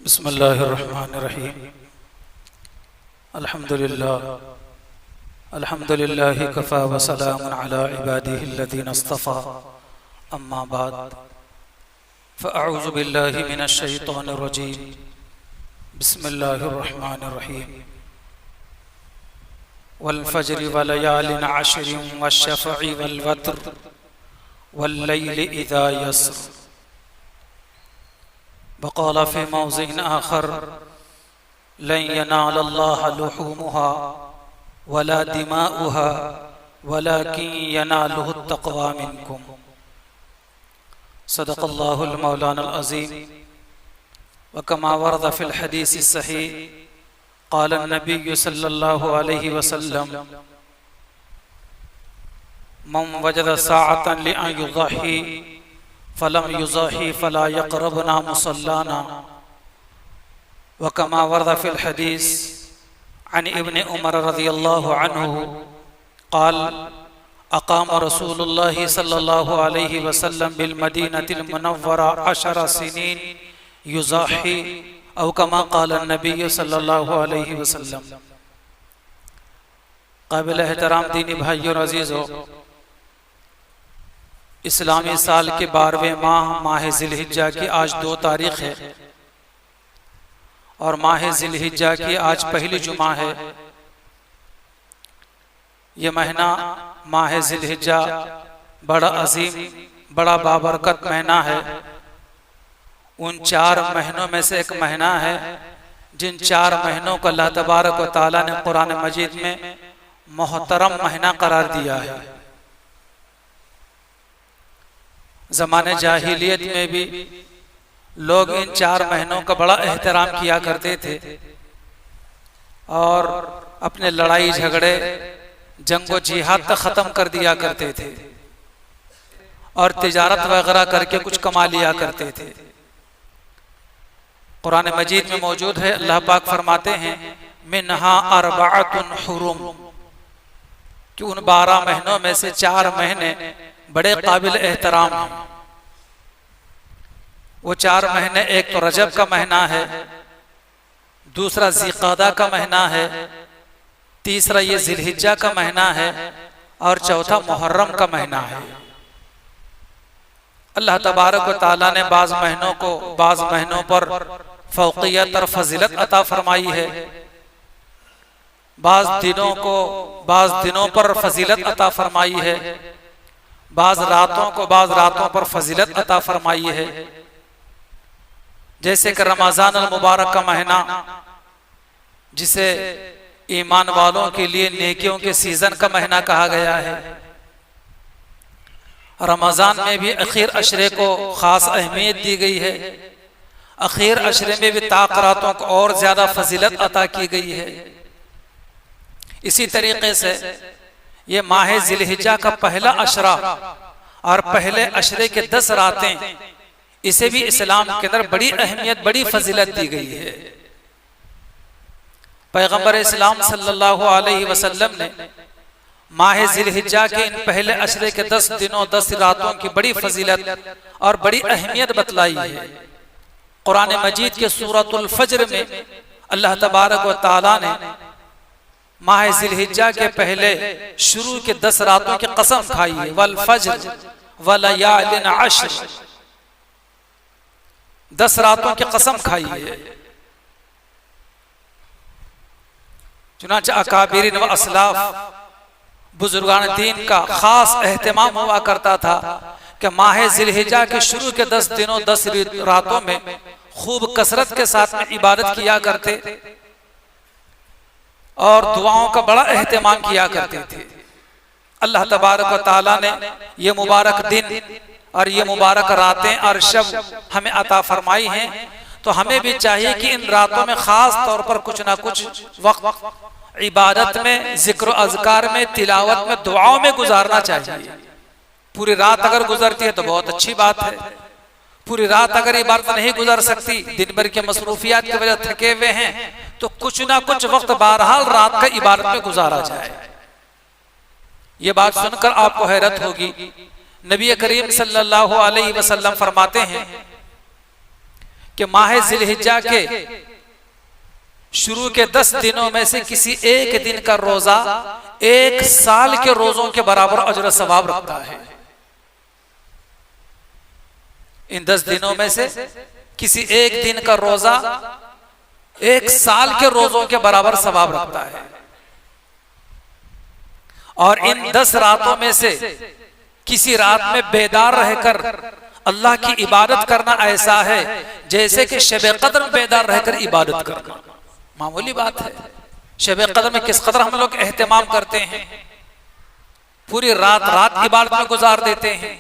बिस्मिल्लाहिर्रहमानिर्रहीम। अल्हम्दुलिल्लाहि कफ़ा व सलामुन अला इबादिहिल्लज़ीना इस्तफ़ा। अम्मा बाद फ़अऊज़ु बिल्लाहि मिनश शैतानिर रजीम। बिस्मिल्लाहिर्रहमानिर्रहीम। वल फ़ज्रि व लयालिन अश्रिन वश्शफ़अि वल वत्र वल्लैलि इज़ा यस्र। वक़ाल फ़ी मौज़िइन आख़र लन यनालल्लाह लुहूमुहा वला दिमाउहा वलाकिन यनालुहु तक़वा मिनकुम। सदक़ल्लाहुल मौलानाल अज़ीम। व कमा वरद फ़िल हदीसिस सहीह क़ाल नबी सल्लल्लाहु अलैहि वसल्लम मन वजद साअतन लिअन युज़ही फलम युज़ही फला यक़रबना मुसल्लाना। व कमा वरद फ़िल हदीस अन इब्न उमर रज़ियल्लाहु अन्हु क़ाल अक़ाम रसूलुल्लाहि सल्लल्लाहु अलैहि वसल्लम बिल मदीनतिल मुनव्वरा 10 सिनीन युज़ही औ कमा क़ाल नबी सल्लल्लाहु अलैहि वसल्लम। क़ाबिल एहतराम दीनी भाइयों और अज़ीज़ों, इस्लामी साल के 12वें माह ज़िलहिज्जा की आज 2 तारीख है और माह ज़िलहिज्जा की आज पहली जुमा है। ये महीना माह ज़िलहिज्जा बड़ा अजीम, बड़ा बाबरकत महीना है। उन 4 महीनों में से एक महीना है जिन 4 महीनों को अल्लाह तबारक व तआला ने कुरान मजीद में मोहतरम महीना करार दिया है। ज़माने जाहिलियत में भी लोग इन 4 महीनों का बड़ा एहतराम किया करते थे और अपने लड़ाई झगड़े जंगो जिहाद तक ख़त्म कर दिया करते थे और तिजारत वगैरह करके कुछ कमा लिया करते थे। कुरान मजीद में मौजूद है, अल्लाह पाक फरमाते हैं मिन्हा अर्बअतुन हुरुम कि उन 12 महीनों में से 4 महीने बड़े काबिल एहतराम हैं। वो 4 महीने, एक तो रजब का महीना है, दूसरा ज़िक़ादा का महीना है, तीसरा ये ज़िलहिज्जा का महीना है और चौथा मुहर्रम का महीना है। अल्लाह तबारक व तआला ने बाज़ महीनों को बाज़ महीनों पर फ़ौक़ियत और फजीलत अता फरमाई है, बाज़ दिनों को बाज़ दिनों पर फजीलत अता फरमाई है, बाज़ रातों को बाज़ रातों पर फजीलत अता फरमाई है। जैसे कि रमज़ान अल मुबारक का महीना जिसे ईमान वालों के लिए नेकियों के सीजन का महीना कहा गया है। रमज़ान में भी आखिर अशरे को ख़ास अहमियत दी गई है। आखिर अशरे में भी ताक़रातों को और ज़्यादा फजीलत अता की गई है। इसी तरीके से ये माह ज़िलहिज्जा का पहला अशरा और पहले अशरे के 10 रातें, इसे भी इस्लाम के अंदर बड़ी अहमियत, बड़ी फजीलत दी गई है। पैगंबर इस्लाम सल्लल्लाहु अलैहि वसल्लम ने माह ज़िलहिज्जा के इन पहले अशरे के 10 दिनों 10 रातों की बड़ी फजीलत और बड़ी अहमियत बतलाई है। कुरान मजीद के सूरतुल फज्र में अल्लाह तबारक व तआला ने माह ज़िलहिज्जा के पहले शुरू के 10 रातों की कसम खाई है। वल फज्र व लयालिन अश्र, 10 रातों की कसम खाई है। चुनांचे अकाबिरीन व असलाफ, बुजुर्गान दीन का खास एहतमाम हुआ करता था कि माह ज़िलहिज्जा के शुरू के 10 दिनों 10 रातों में खूब कसरत के साथ में इबादत किया करते और दुआओं का बड़ा एहतमाम किया करते थे। अल्लाह तबारक व तआला ने ये मुबारक दिन और ये मुबारक रातें और शब हमें अता फरमाई हैं, तो हमें भी चाहिए कि इन रातों में खास तौर पर कुछ ना कुछ वक्त इबादत में, जिक्र अज़कार में, तिलावत में, दुआओं में गुजारना चाहिए। पूरी रात अगर गुजरती है तो बहुत अच्छी बात है। पूरी रात अगर इबादत नहीं गुजर सकती, दिन भर के मसरूफियात की वजह थके हुए हैं, तो कुछ ना कुछ वक्त बहरहाल रात का इबादत में गुजारा जाए। ये बात सुनकर आपको हैरत होगी, नबी करीम सल्लल्लाहु अलैहि वसल्लम फरमाते हैं कि माह जिलहिज्जा के शुरू के 10 दिनों में से किसी एक दिन का रोजा 1 साल के रोजों के बराबर अजर सवाब रखता है। इन 10 दिनों में से किसी एक दिन का रोजा 1 साल के रोजों के बराबर सवाब रखता है। और इन 10 रातों में से किसी रात में बेदार रहकर अल्लाह की इबादत करना ऐसा है जैसे कि शब कद्र में बेदार रहकर इबादत करना। मामूली बात है। शब कद्र में किस कदर हम लोग एहतमाम करते हैं, पूरी रात इबादत में गुजार देते हैं।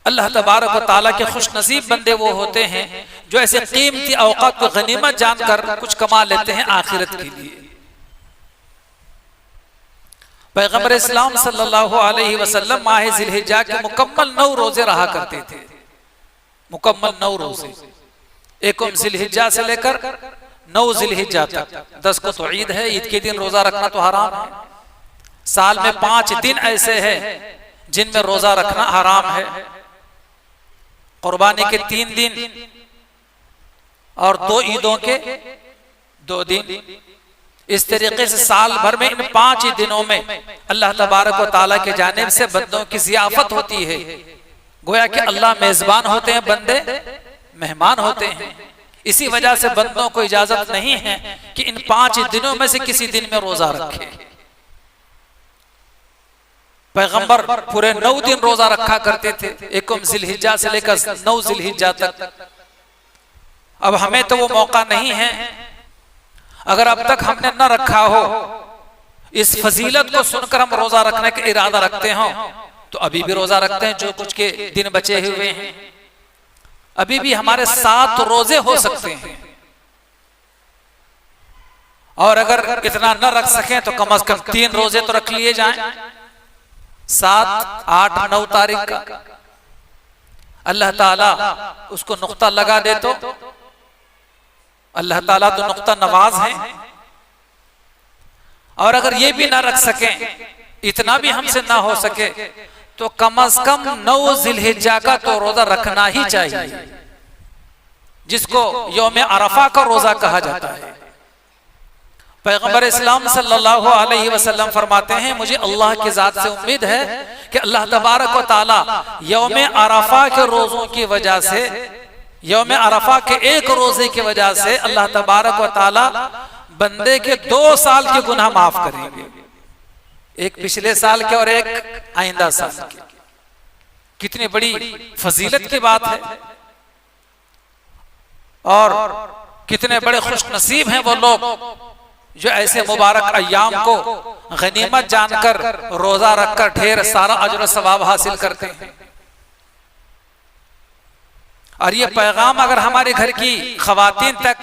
अल्लाह तबारक व तआला के खुश नसीब बंदे वो होते हैं जो ऐसे कीमती औकात को गनीमत जानकर कुछ कमा लेते हैं आखिरत के लिए। पैगंबर इस्लाम सल्लल्लाहु अलैहि वसल्लम माह जिलहिज्जा के मुकम्मल 9 रोजे रहा करते थे। मुकम्मल 9 रोजे, 1 जिलहिज्जा से लेकर 9 जिलहिज्जा तक। 10 को तो ईद है, ईद के दिन रोजा रखना तो हराम है। साल में 5 दिन ऐसे हैं जिनमें रोजा रखना हराम है। कुर्बानी के 3 दिन और 2 ईदों के 2 दिन। इस तरीके से साल भर में इन 5 दिनों में अल्लाह तबारक व तआला के जानिब से बंदों की ज़ियाफत होती है। गोया कि अल्लाह मेजबान होते हैं, बंदे मेहमान होते हैं। इसी वजह से बंदों को इजाजत नहीं है कि इन 5 दिनों में से किसी दिन में रोजा रखे। पैगंबर पूरे 9 दिन रोजा रखा करते थे, 1 जिलहिज्जा से लेकर 9 जिलहिज्जा तक। अब हमें तो वो मौका नहीं है। अगर अब तक हमने न रखा हो, इस फजीलत को सुनकर हम रोजा रखने का इरादा रखते हो, तो अभी भी रोजा रखते हैं जो कुछ के दिन बचे हुए हैं। अभी भी हमारे 7 रोजे हो सकते हैं। और अगर इतना न रख सकें तो कम से कम 3 रोजे तो रख लिए जाएं। 7, 8, 9 तारीख का अल्लाह ताला उसको नुक्ता लगा दे तो अल्लाह ताला तो नुक्ता नवाज है। और अगर ये भी ना रख सकें, इतना भी हमसे ना हो सके, तो कम से कम 9 जिलहिज्जा का तो रोजा रखना ही चाहिए, जिसको यौम अरफा का रोजा कहा जाता है। पैगंबर इस्लाम सल्लल्लाहु अलैहि वसल्लम फरमाते हैं, मुझे अल्लाह की जात से उम्मीद है कि अल्लाह तबारक व तआला यौम अरफा के रोजों की वजह से, यौम अरफा के 1 रोजे की वजह से अल्लाह तबारक व तआला बंदे के 2 साल के गुनाह माफ करेंगे। एक पिछले साल के और एक आइंदा साल के। कितनी बड़ी फजीलत की बात है। और कितने बड़े खुश नसीब हैं वो लोग जो ऐसे मुबारक अय्याम को गनीमत जानकर रोजा रखकर ढेर सारा अजर सवाब हासिल करते हैं। और ये पैगाम अगर हमारे घर की खवातीन तक,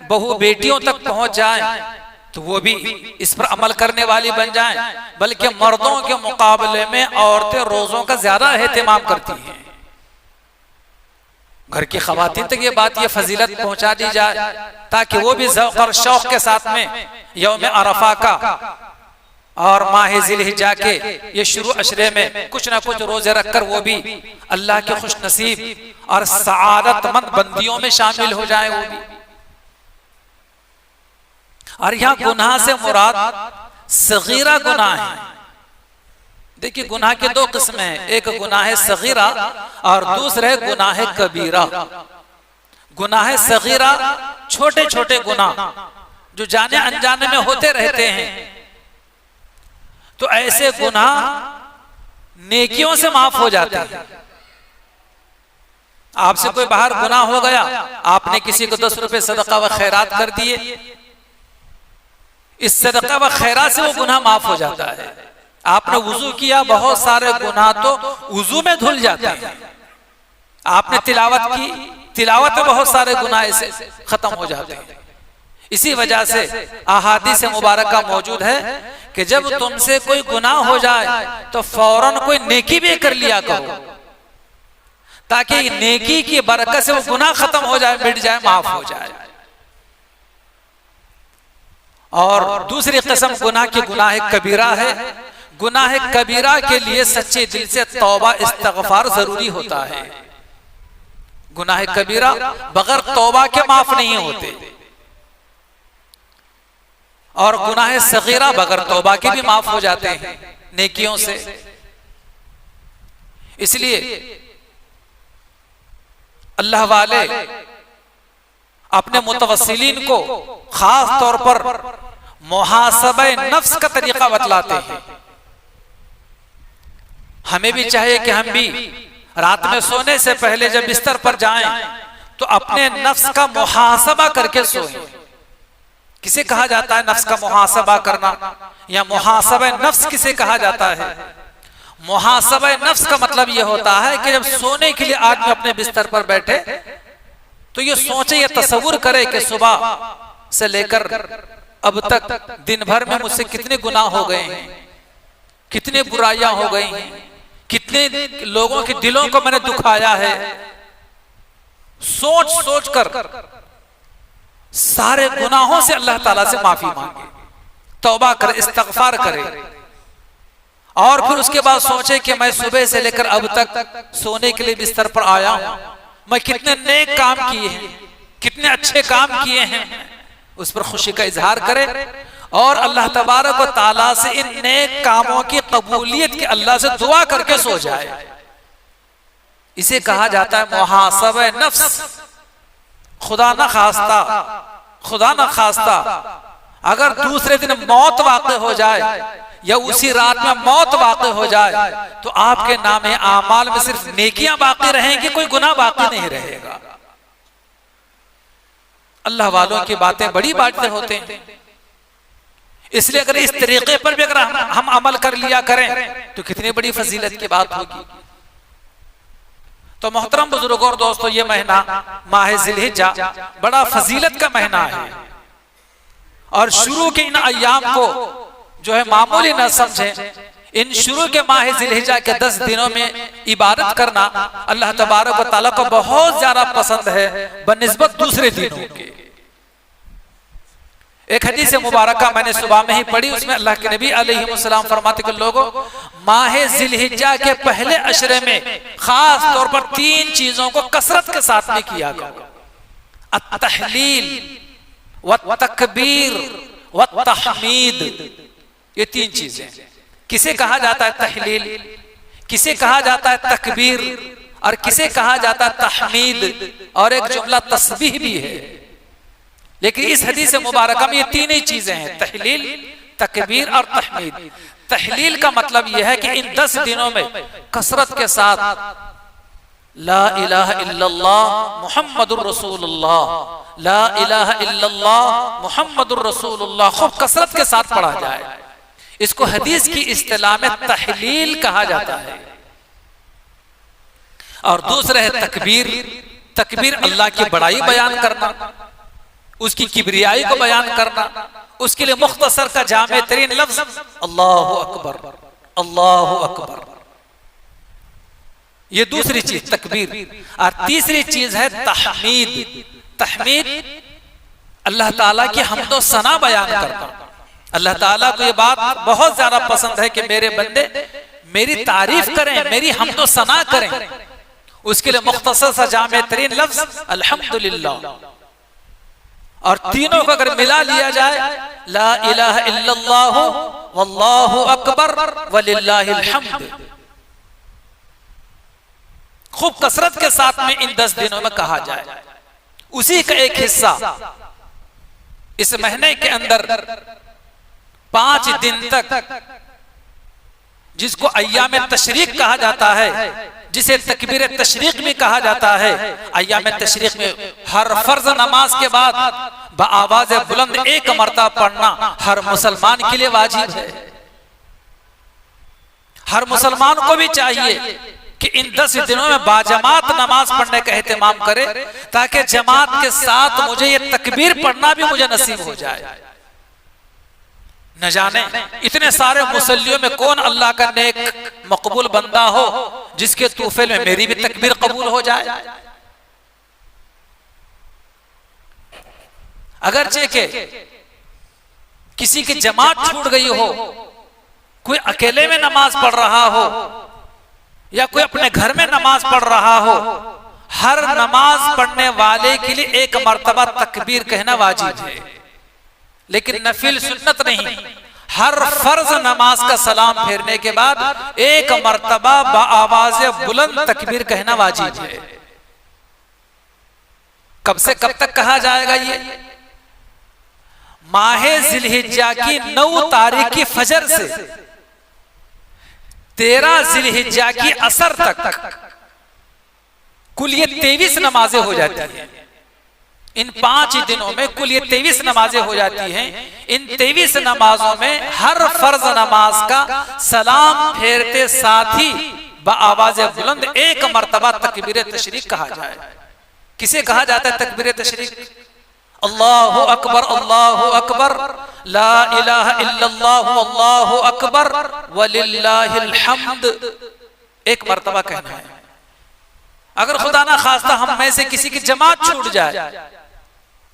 बहू बेटियों तक पहुंच जाए तो वो भी इस पर अमल करने वाली बन जाएं। बल्कि मर्दों के मुकाबले में औरतें रोजों का ज्यादा एहतमाम करती हैं। घर की खवातीन तक ये बात, ये फजीलत पहुंचा दी जाए ताकि वो भी ज़ौक़ और शौक़ के साथ में यौम अरफा का और माह जिलहिज्जा के ये शुरू अशरे में कुछ ना कुछ रोजे रखकर वो भी अल्लाह के खुश नसीब और सआदतमंद बंदियों में शामिल हो जाए वो भी। और यहाँ गुनाह से मुराद सगीरा गुनाह है। देखिए, गुनाह के 2 किस्में हैं, एक गुनाह सगीरा और दूसरे गुनाह कबीरा। गुनाह सगीरा छोटे छोटे गुनाह जो जाने अनजाने में होते रहते हैं, तो ऐसे गुनाह नेकियों से माफ हो जाते हैं। आपसे कोई बाहर गुनाह हो गया, आपने किसी को 10 रुपए सदका व खैरात कर दिए, इस सदका व खैरात से वो गुनाह माफ हो जाता है। आपने वुजू किया, बहुत सारे गुनाह तो वुजू में धुल जाते हैं। आपने तिलावत की, तिलावत में बहुत सारे गुनाह ऐसे खत्म हो जाते हैं। इसी वजह से अहादीस मुबारका मौजूद है कि जब तुमसे कोई गुनाह हो जाए तो फौरन कोई नेकी भी कर लिया करो, ताकि नेकी की बरकत से वो गुनाह खत्म हो जाए, मिट जाए, माफ हो जाए। और दूसरी किस्म गुनाह की गुनाह कबीरा है। गुनाह कबीरा के लिए सच्चे दिल से तौबा इस्तगफार जरूरी होता है। गुनाह कबीरा बगैर तौबा के माफ नहीं होते, और गुनाह सगीरा बगैर तौबा के भी माफ हो जाते हैं नेकियों से। इसलिए अल्लाह वाले अपने मुतवस्सिलीन को खास तौर पर मुहासबे नफ्स का तरीका बतलाते हैं। हमें भी चाहिए कि हम भी रात में सोने से पहले जब बिस्तर पर जाएं तो अपने नफ्स का मुहासबा करके सोएं। किसे कहा जाता है नफ्स का मुहासबा करना, या मुहासबे नफ्स किसे कहा जाता है? मुहासबे नफ्स का मतलब यह होता है कि जब सोने के लिए आदमी अपने बिस्तर पर बैठे तो ये सोचे, ये तस्वुर करे कि सुबह से लेकर अब तक दिन भर में मुझसे कितने गुनाह हो गए हैं, कितने बुराइयां हो गई हैं, कितने लोगों के दिलों को मैंने दुखाया है। सोच सोच कर सारे गुनाहों से अल्लाह ताला से माफी मांगे, तौबा करे, इस्तगफार करे, और फिर उसके बाद सोचे कि मैं सुबह से लेकर अब तक सोने के लिए बिस्तर पर आया हूं, मैं कितने नेक काम किए हैं, कितने अच्छे काम किए हैं, उस पर खुशी का इजहार करे और अल्लाह तबारक व ताला से इन नेक कामों की कबूलियत की अल्लाह से दुआ करके सो जाए। इसे कहा जाता है मुहासबे नफ्स। खुदा न खास्ता अगर दूसरे दिन मौत वाक़ई हो जाए या उसी रात में मौत वाक़ई हो जाए तो आपके नामे आमाल में सिर्फ नेकियां बाकी रहेंगी, कोई गुनाह बाकी नहीं रहेगा। अल्लाह वालों की बातें बड़ी बातें होते हैं। इसलिए अगर इस तरीके पर भी अगर हम अमल कर लिया करें तो कितनी बड़ी फजीलत की बात होगी। तो मोहतरम बुजुर्गों और दोस्तों, ये महीना माह ज़िलहिज्जा बड़ा फजीलत का महीना है, और शुरू के इन अय्याम को जो है मामूली न समझें। इन शुरू के माह ज़िलहिज्जा के 10 दिनों में इबादत करना अल्लाह तबारक व तआला को बहुत ज्यादा पसंद है बनिस्बत दूसरे दिनों के। एक हदीस मुबारका मैंने सुबह में ही पढ़ी, उसमें अल्लाह के नबी अलैहिस्सलाम फरमाते कि लोगों, माह ज़िलहिज्जा के पहले अशरे में खास तौर पर 3 चीजों को कसरत के साथ में किया करो। अत-तहलील व तकबीर व तहमीद, ये 3 चीजें। किसे कहा जाता है तहलील, किसे कहा जाता है तकबीर, और किसे कहा जाता है तहमीद, और एक जुमला तस्बीह भी है। लेकिन इस हदीस मुबारका में ये 3 ही चीजें हैं, तहलील, तकबीर और तहमीद। तहलील का मतलब यह है कि इन 10 दिनों में कसरत के साथ ला इलाहा इल्लल्लाह मुहम्मदुर रसूलुल्लाह, ला इलाहा इल्लल्लाह मुहम्मदुर रसूलुल्लाह खूब कसरत के साथ पढ़ा जाए। इसको हदीस की इस्तिलाह में तहलील कहा जाता है। और दूसरा है तकबीर। तकबीर अल्लाह की बड़ाई बयान करना, उसकी किबरियाई को बयान करना, उसके लिए मुख्तसर का जामे तरीन लफ्ज अल्लाहु अकबर, अल्लाहु अकबर। ये दूसरी चीज तकबीर। और तीसरी चीज है तहमीद। तहमीद अल्लाह ताला की हम्दो सना बयान करना। अल्लाह ताला को ये बात बहुत ज्यादा पसंद है कि मेरे बंदे मेरी तारीफ करें, मेरी हम्दो सना करें। उसके लिए मुख्तसर सा जामे तरीन लफ्ज अल्हम्दुलिल्लाह। और तीनों को अगर मिला लिया जाए, ला इलाहा इल्लल्लाह वल्लाहु अकबर वलिल्लाहिल हम्द, खूब कसरत के साथ में इन 10 दिनों में कहा जाए। उसी का एक हिस्सा इस महीने के अंदर 5 दिन तक, जिसको अय्याम तशरीक कहा जाता है, जिसे तकबीर तशरीक भी कहा जाता है। अय्याम तशरीक में हर फर्ज नमाज के बाद बआवाज़ बुलंद 1 मरतबा पढ़ना हर मुसलमान के लिए वाजिब है। हर मुसलमान को भी चाहिए कि इन 10 दिनों में बाजमात नमाज पढ़ने का एहतमाम करे, ताकि जमात के साथ मुझे ये तकबीर पढ़ना भी मुझे नसीब हो जाए। न जाने इतने सारे मुसल्लियों में कौन अल्लाह का नेक मकबूल बंदा हो जिसके तूफे में मेरी भी तकबीर कबूल हो जाए। अगरचे के किसी की जमात छूट गई हो, कोई अकेले में नमाज पढ़ रहा हो या कोई अपने घर में नमाज पढ़ रहा हो, हर नमाज पढ़ने वाले के लिए एक मर्तबा तकबीर कहना वाजिब है, लेकिन नफिल सुन्नत नहीं। हर फर्ज नमाज का सलाम फेरने के बाद एक मर्तबा बाआवाज़ बुलंद तकबीर कहना वाजिब है। कब से कब तक कहा जाएगा? ये माहे जिलहिज्जा की 9 तारीख की फजर से 13 जिलहिज्जा की असर तक कुल ये 23 नमाजें हो जाती हैं। इन 5 दिनों में कुल ये 23 नमाजें हो जाती हैं। इन 23 नमाजों में हर फर्ज नमाज का सलाम फेरते साथ ही बाआवाज़ बुलंद एक मर्तबा तकबीर तशरीक कहा जाए। किसे कहा जाता है तकबीर तशरीक? अल्लाहु अकबर, अल्लाहु अकबर, ला इलाहा इल्लल्लाह, अल्लाहु अकबर वलिल्लाहिल हम्द, एक मर्तबा कहना है। अगर खुदा ना खास्ता हम में से किसी की जमात छूट जाए,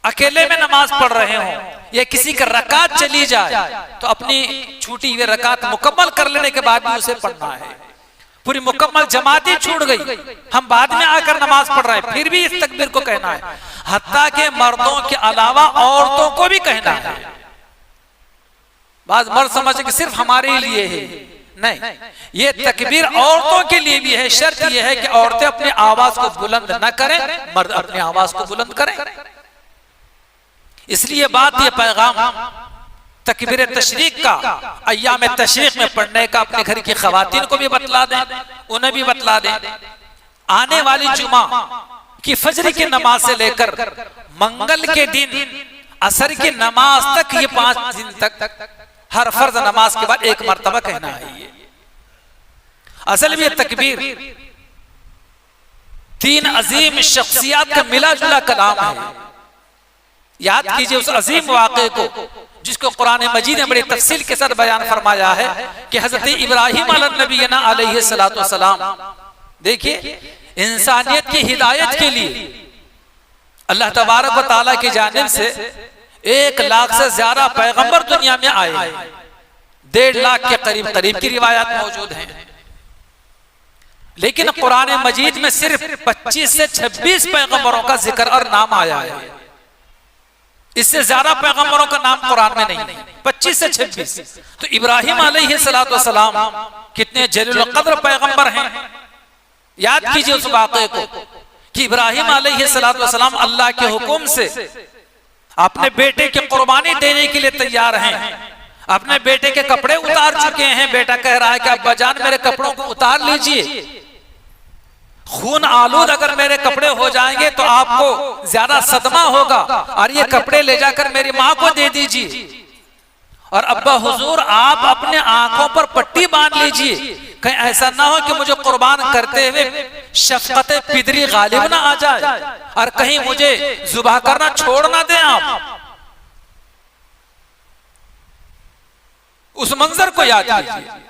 अकेले में नमाज पढ़ रहे हो या किसी का रकात चली जाए, तो अपनी छूटी हुई रकात मुकम्मल कर लेने के बाद भी उसे पढ़ना है। पूरी मुकम्मल जमात ही छूट गई, हम बाद में आकर नमाज पढ़ रहे हैं, फिर भी इस तकबीर को कहना है। हत्ता के मर्दों के अलावा औरतों को भी कहना है। बाज मर्द समझे कि सिर्फ हमारे लिए है, नहीं, ये तकबीर औरतों के लिए भी है। शर्त यह है कि औरतें अपनी आवाज को बुलंद न करें, मर्द अपनी आवाज को बुलंद करें। इसलिए बात ये पैगाम तकबीर तशरीक का अय्याम तशरीक में पढ़ने का अपने घर की खवातीन को भी बतला दें, उन्हें भी बतला दें। आने वाली जुमा की फजर की नमाज से लेकर मंगल के दिन असर की नमाज तक, ये 5 दिन तक हर फर्ज नमाज के बाद एक मर्तबा कहना है। ये असल में तकबीर 3 अजीम शख्सियत का मिला जुला कलाम है। याद कीजिए उस अजीम वाक़े को जिसको कुरान मजीद ने बड़ी तफसील के साथ बयान फरमाया है कि हजरत इब्राहिम अलैहिस्सलाम अलैहिस्सलाम, देखिए इंसानियत की हिदायत के लिए अल्लाह तबारक व तआला की जानिब से 1 लाख से ज्यादा पैगंबर दुनिया में आए। 1.5 लाख के करीब की रिवायत मौजूद हैं, लेकिन कुरान मजीद में सिर्फ 25 से 26 पैगंबरों का जिक्र और नाम आया है। इससे ज्यादा पैगंबरों का नाम कुरान में नहीं, 25 से 26। तो इब्राहिम अलैहिस्सलाम कितने जलील कद्र पैगंबर हैं। याद कीजिए उस वाक़े को कि इब्राहिम अलैहिस्सलाम अल्लाह के हुक्म से अपने बेटे की कुर्बानी देने के लिए तैयार हैं। अपने बेटे के कपड़े उतार चुके हैं। बेटा कह रहा है कि अब्बा जान मेरे कपड़ों को उतार लीजिए, खून आलूद अगर मेरे कपड़े हो जाएंगे तो आपको ज्यादा सदमा होगा, और ये कपड़े ले जाकर मेरी माँ को दे दीजिए। और अब्बा हुजूर आप अपने आंखों पर पट्टी बांध लीजिए, कहीं ऐसा ना हो कि मुझे कुर्बान करते हुए शफकत पिदरी गालिब ना आ जाए और कहीं मुझे जुबा करना छोड़ ना दें आप। उस मंजर को याद कीजिए।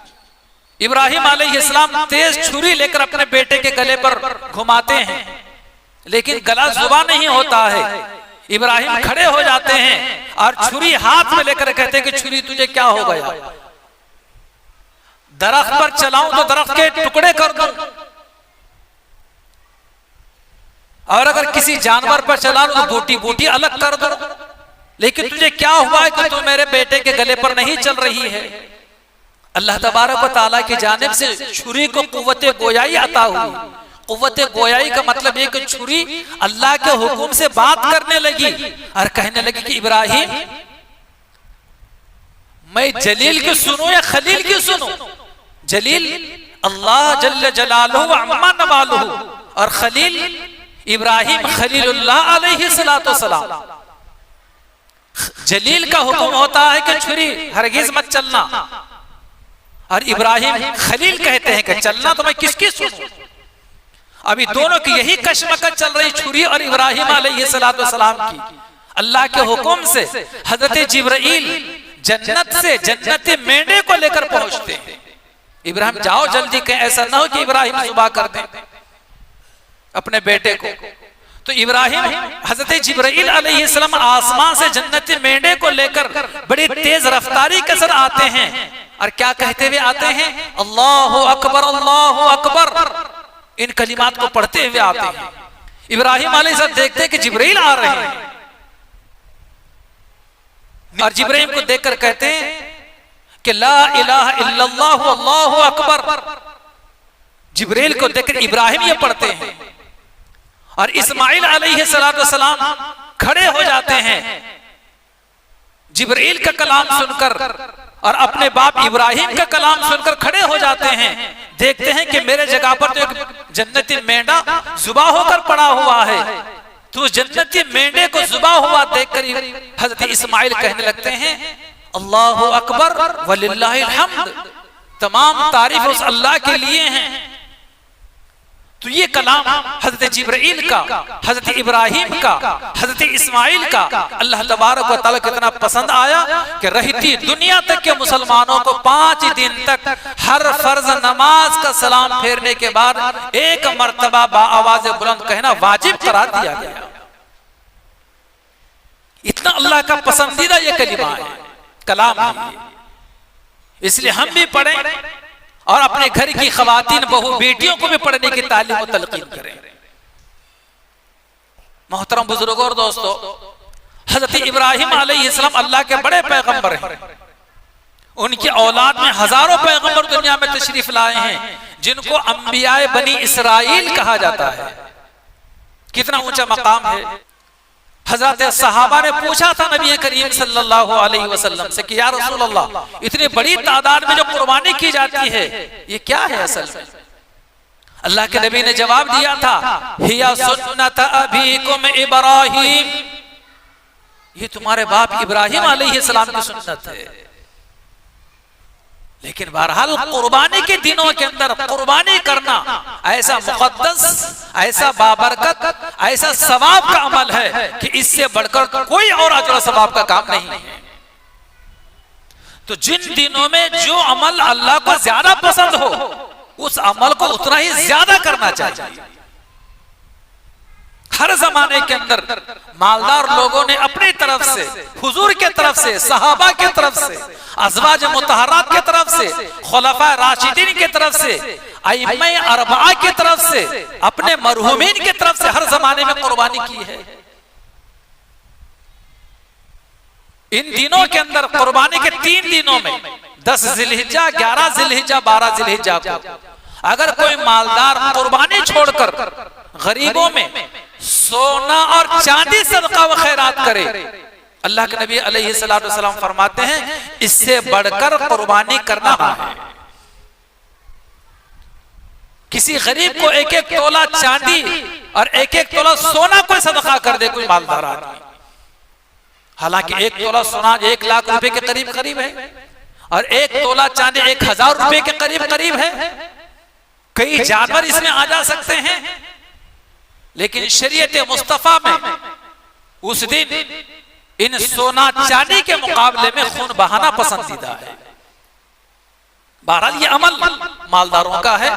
इब्राहिम अलैहिस्सलाम तेज छुरी लेकर अपने बेटे के गले पर घुमाते हैं, लेकिन गला जुबा नहीं होता है। इब्राहिम खड़े हो जाते हैं और छुरी हाथ में लेकर कहते हैं कि छुरी तुझे क्या हो गया? दरख्त पर चलाऊं तो दरख्त के टुकड़े कर दूं, और अगर किसी जानवर पर चलाऊं तो बूटी बूटी अलग कर दूं, लेकिन तुझे क्या हुआ है कि तू मेरे बेटे के गले पर नहीं चल रही है? अल्लाह तबारक व तआला की जानिब से छुरी को कुव्वत गोयाई अता हुई। कुव्वत गोयाई का मतलब ये कि छुरी अल्लाह के हुक्म से बात करने लगी और कहने लगी कि इब्राहिम मैं जलील की सुनूं या खलील की सुनूं? जलील अल्लाह जल्ल जलालुहु व अम्मा नवालुहु, और खलील इब्राहिम खलीलुल्लाह अलैहिस्सलाम। जलील का हुक्म होता है कि छुरी हरगिज मत चलना, और इब्राहिम खलील कहते हैं कि चलना तो मैं किसकी सुनूं? अभी दोनों की यही कशमकश चल रही, छुरी और इब्राहिम अलैहिस्सलाम की। अल्लाह के हुक्म से हजरत जिब्राइल जन्नत से जन्नत मेंढे को लेकर पहुंचते हैं। इब्राहिम जाओ जल्दी, कहीं ऐसा ना हो कि इब्राहिम सुबह कर दें अपने बेटे को। तो इब्राहिम हजरत जिब्राइल अलैहिस्सलाम आसमान से जन्नती मेंढे को लेकर बड़ी तेज रफ्तारी के साथ आते हैं, और क्या कहते हुए आते हैं? अल्लाहु अकबर, अल्लाहु अकबर। इन कलिमात को पढ़ते हुए आते हैं। इब्राहिम अलैहिस्सलाम देखते कि जिब्रील आ रहे हैं और जिब्रील को देखकर कहते हैं कि ला इलाहा इल्लल्लाहु अल्लाहु अकबर। जिब्रील को देखकर इब्राहिम ये पढ़ते हैं और इस्माइल अलैहिस्सलाम खड़े हो जाते हैं जिब्रील का कलाम सुनकर और अपने बाप इब्राहिम का कलाम सुनकर खड़े हो जाते हैं। देखते हैं कि मेरे जगह पर तो एक जन्नती मेंढा जुबा होकर पड़ा हुआ है। तो जन्नती मेंढे को जुबा हुआ देखकर हजरत इस्माइल कहने लगते हैं अल्लाहु अकबर वलिल्लाहिल हम्द, तमाम तारीफ उस अल्लाह के लिए हैं। तो ये कलाम हजरत जिब्रील का, हजरत इब्राहिम का, हजरत इस्माइल का अल्लाह तबारक व तआला कितना पसंद आया कि रहती दुनिया तक के मुसलमानों को 5 दिन तक हर फर्ज नमाज का सलाम फेरने के बाद एक मर्तबा बाआवाज बुलंद कहना वाजिब करार दिया गया। इतना अल्लाह का पसंदीदा ये कलिमा है, कलाम है। इसलिए हम भी पढ़ें और अपने घर की खवातीन बहू बेटियों को भी पढ़ने की तालीम और तलकीन करें। मोहतरम बुजुर्गों और दोस्तों, हजरत इब्राहिम अलैहिस्सलाम अल्लाह के बड़े पैगंबर हैं। उनकी औलाद में हजारों पैगंबर दुनिया में तशरीफ लाए हैं जिनको अंबियाए बनी इसराइल कहा जाता है। कितना ऊंचा मकाम है। हजरत सहाबा ने पूछा था नबी करीम सल्लल्लाहु अलैहि वसल्लम से कि या रसूल अल्लाह, इतनी बड़ी तादाद में जो कुर्बानी की जाती है ये क्या है असल में? अल्लाह के नबी ने जवाब दिया था हिया सुन्नत अबीकुम इब्राहिम, ये तुम्हारे बाप इब्राहिम अलैहिस्सलाम की सुन्नत है। लेकिन बहरहाल कुर्बानी के दिनों के अंदर कुर्बानी करना ऐसा मुकद्दस, ऐसा बाबरकत, ऐसा सवाब का अमल है कि इससे बढ़कर कोई और अजर सवाब का काम नहीं है। तो जिन दिनों में जो अमल अल्लाह को ज्यादा पसंद हो उस अमल को उतना ही ज्यादा करना चाहिए। हर जमाने के अंदर मालदार लोगों ने अपनी तरफ से, हुजूर के तरफ से, सहाबा के तरफ से, अज़वाज मुतहरात के तरफ से, खुलफा राशिदीन के तरफ से, अइम्मा अरबआ के तरफ से, अपने मरहूमीन के तरफ से हर जमाने में कुर्बानी की है। इन दिनों के अंदर कुर्बानी के 3 दिनों में 10 जिलहिज्जा, 11 जिलहिज्जा, 12 जिलहिज्जा को अगर कोई मालदार कुर्बानी छोड़कर गरीबों में सोना और चांदी सदका व खैरात करे, अल्लाह के नबी अलैहिस्सलाम फरमाते हैं इससे बढ़कर कुर्बानी करना है। किसी गरीब को 1-1 तोला चांदी और 1-1 तोला सोना कोई सदका कर दे कोई मालदार आदमी, हालांकि 1 तोला सोना 1 लाख रुपए के करीब करीब है और 1 तोला चांदी 1000 रुपए के करीब करीब है। कई जानवर इसमें आ जा सकते हैं, लेकिन शरीयत मुस्तफा में उस दिन इन सोना चांदी के मुकाबले में खून बहाना पसंदीदा है। बहरहाल ये अमल मालदारों का है,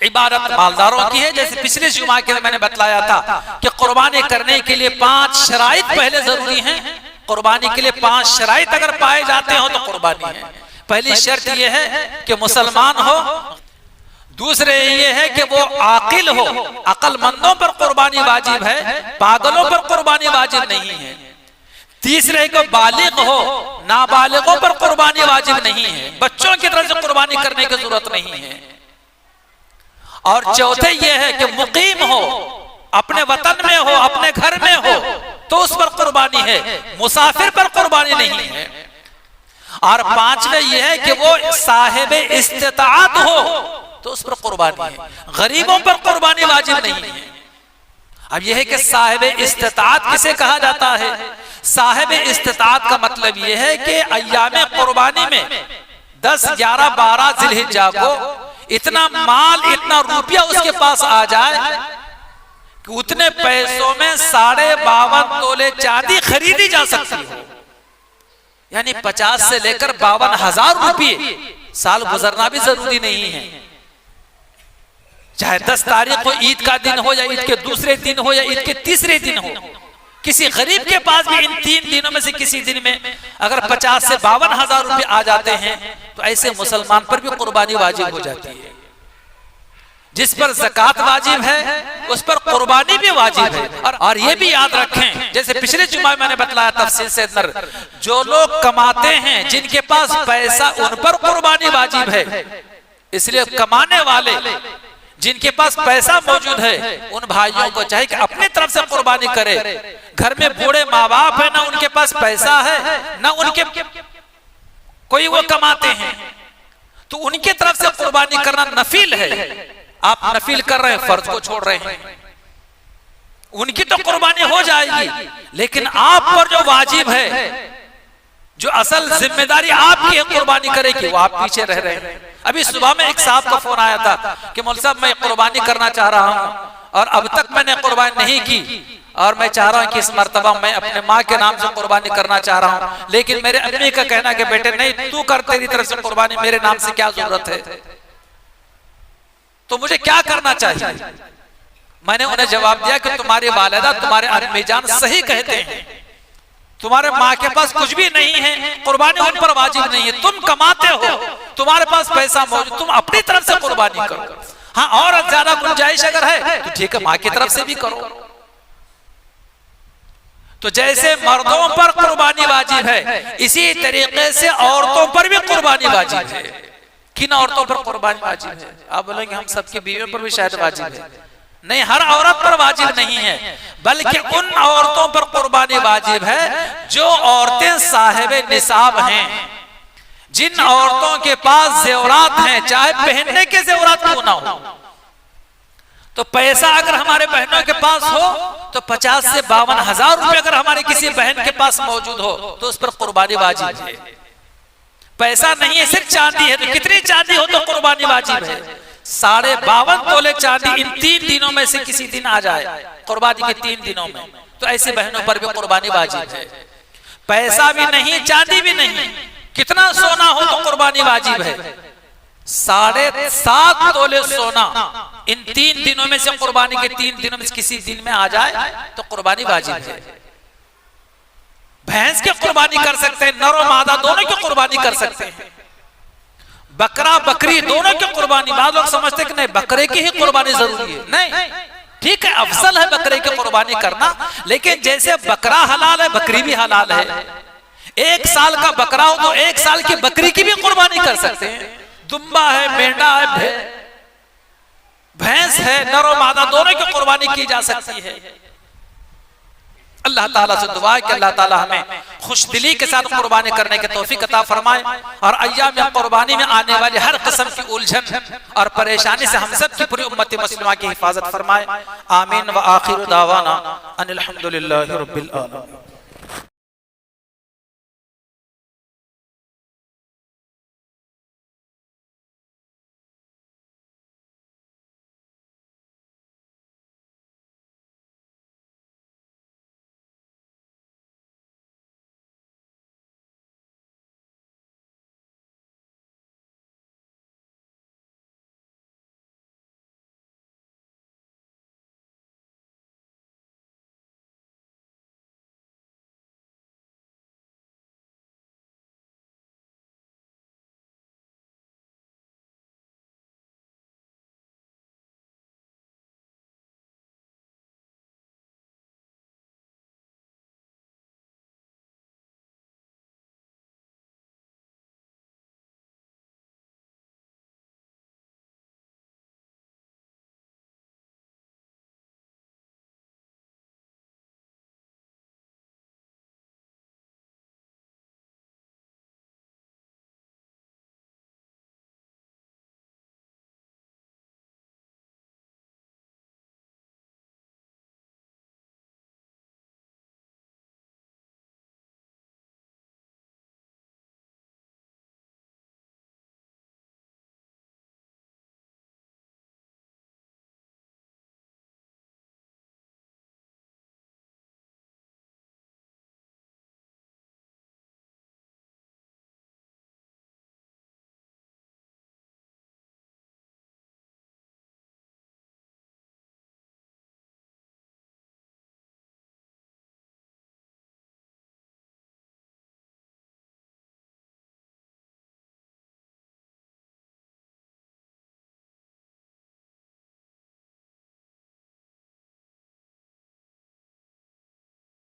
इबादत मालदारों की है। जैसे पिछले जुमा के मैंने बतलाया था कि कुर्बानी करने के लिए 5 शराइत पहले जरूरी हैं। कुर्बानी के लिए 5 शराइत अगर पाए जाते हो तो कुर्बानी है। पहली शर्त यह है कि मुसलमान हो, दूसरे ये है कि वो आकिल हो, अक्लमंदों पर कुर्बानी वाजिब है, पागलों पर कुर्बानी वाजिब नहीं है। तीसरे को बालिग हो, नाबालिगों पर कुर्बानी वाजिब नहीं है, बच्चों की तरफ से कुर्बानी करने की जरूरत नहीं है। और चौथे ये है कि मुकीम हो, अपने वतन में हो, अपने घर में हो तो उस पर कुर्बानी है, मुसाफिर पर कुर्बानी नहीं है। और पांचवे ये है कि वो साहिब इस्तिताअत हो तो उस पर कुर्बानी है, गरीबों पर कुर्बानी वाजिब नहीं है। अब यह है कि साहिब इस्तिताअत किसे कहा जाता है? साहिब इस्तिताअत का मतलब यह है कि अय्याम कुर्बानी में 10, 11, 12 जिलहिज्जा को इतना माल, इतना रुपया उसके पास आ जाए कि उतने पैसों में 52.5 तोले चांदी खरीदी जा सकती है। यानी 50 से लेकर 52,000 रुपये साल गुजरना भी जरूरी नहीं है। चाहे 10 तारीख को ईद का दिन हो या ईद के दूसरे दिन हो या ईद के तीसरे दिन हो, किसी गरीब के पास भी इन 3 दिनों में से किसी दिन में अगर 50 से 52,000 रुपये आ जाते हैं तो ऐसे मुसलमान पर भी कुर्बानी वाजिब हो जाती है। जिस पर ज़कात वाजिब है उस पर कुर्बानी भी वाजिब है। और ये भी याद रखें, जैसे पिछले जुमा में मैंने बतलाया तफसील से अंदर, जो लोग कमाते हैं जिनके पास पैसा उन पर कुर्बानी वाजिब है। इसलिए कमाने वाले जिनके पास पैसा मौजूद है उन भाइयों को चाहिए कि अपनी तरफ से कुर्बानी करे। घर में बूढ़े माँ बाप है, ना उनके पास पैसा है ना उनके कोई वो कमाते हैं, तो उनके तरफ से कुर्बानी करना नफील है। आप नफील कर रहे हैं, फर्ज को छोड़ रहे हैं। उनकी तो कुर्बानी हो जाएगी, लेकिन आप पर जो वाजिब है, जो असल जिम्मेदारी आपकी है कुर्बानी करे की, वो आप पीछे रह रहे हैं। अभी सुबह में एक साहब का फोन आया था कि मौलवी साहब मैं कुर्बानी करना चाह रहा हूं और अब तक मैंने कुर्बानी नहीं की, और मैं चाह रहा हूं कि इस मर्तबा मैं अपने माँ के नाम से कुर्बानी करना चाह रहा हूं, लेकिन मेरे अम्मी का कहना कि बेटे नहीं, तू कर, तेरी तरफ से कुर्बानी, मेरे नाम से क्या जरूरत है, तो मुझे क्या करना चाहिए। मैंने उन्हें जवाब दिया कि तुम्हारी वालिदा, तुम्हारे अम्मी जान सही कहते हैं, तुम्हारे माँ के पास कुछ भी नहीं है, कुर्बानी उन पर वाजिब नहीं है। तुम कमाते हो, तुम्हारे पास पैसा मौजूद, तुम अपनी तरफ से कुर्बानी करो। हाँ, और ज्यादा गुंजाइश अगर है तो ठीक है, माँ की तरफ से भी करो। तो जैसे मर्दों पर कुर्बानी वाजिब है, इसी तरीके से औरतों पर भी कुर्बानी वाजिब है। किन औरतों पर कुर्बानी वाजिब है? आप बोलेंगे हम सबकी बीवियों पर भी शायद वाजिब है। नहीं, हर औरत पर वाजिब नहीं है, बल्कि उन औरतों पर कुर्बानी वाजिब है जो औरतें साहिबे निसाब हैं, जिन औरतों के पास जेवरात हैं, चाहे पहनने के जेवरात क्यों ना हो। तो पैसा अगर हमारे बहनों के पास हो तो 50 से 52 हजार रुपए अगर हमारे किसी बहन के पास मौजूद हो तो उस पर कुर्बानी वाजिब है। पैसा नहीं है, सिर्फ चांदी है, तो कितनी चांदी हो तो कुर्बानी वाजिब है। 52.5 तोले चांदी इन 3 दिनों में से किसी दिन आ जाए, कुर्बानी के 3 दिनों में, तो ऐसे बहनों पर भी कुर्बानी वाजिब है। पैसा भी नहीं, चांदी भी नहीं, कितना सोना हो तो कुर्बानी वाजिब है। 7.5 तोले सोना इन 3 दिनों में से, कुर्बानी के 3 दिनों में किसी दिन में आ जाए तो कुर्बानी वाजिब है। भैंस की कुर्बानी कर सकते हैं, नर और मादा दोनों की कुर्बानी कर सकते हैं। बकरा बकरी दोनों की कुर्बानी, बाद लोग समझते हैं कि नहीं बकरे की ही कुर्बानी जरूरी है। नहीं, ठीक है, अफसल है बकरे की कुर्बानी करना, लेकिन जैसे बकरा हलाल है बकरी भी हलाल है। 1 साल का बकरा हो तो 1 साल की बकरी की भी कुर्बानी कर सकते हैं। दुम्बा है, मेंढा है, भैंस है, नर और मादा दोनों की कुर्बानी की जा सकती है। अल्लाह ताला से दुआ है कि अल्लाह ताला हमें खुशदिली के साथ कुर्बानी करने की तौफीक अता फरमाए, और अय्याम कुर्बानी में आने वाली हर किस्म की उलझन और परेशानी से हम सब की पूरी उम्मत मुस्लिमा की हिफाजत फरमाए। आमीन व आखिर दावाना अनिल हम्दुलिल्लाहि रब्बिल आलमीन।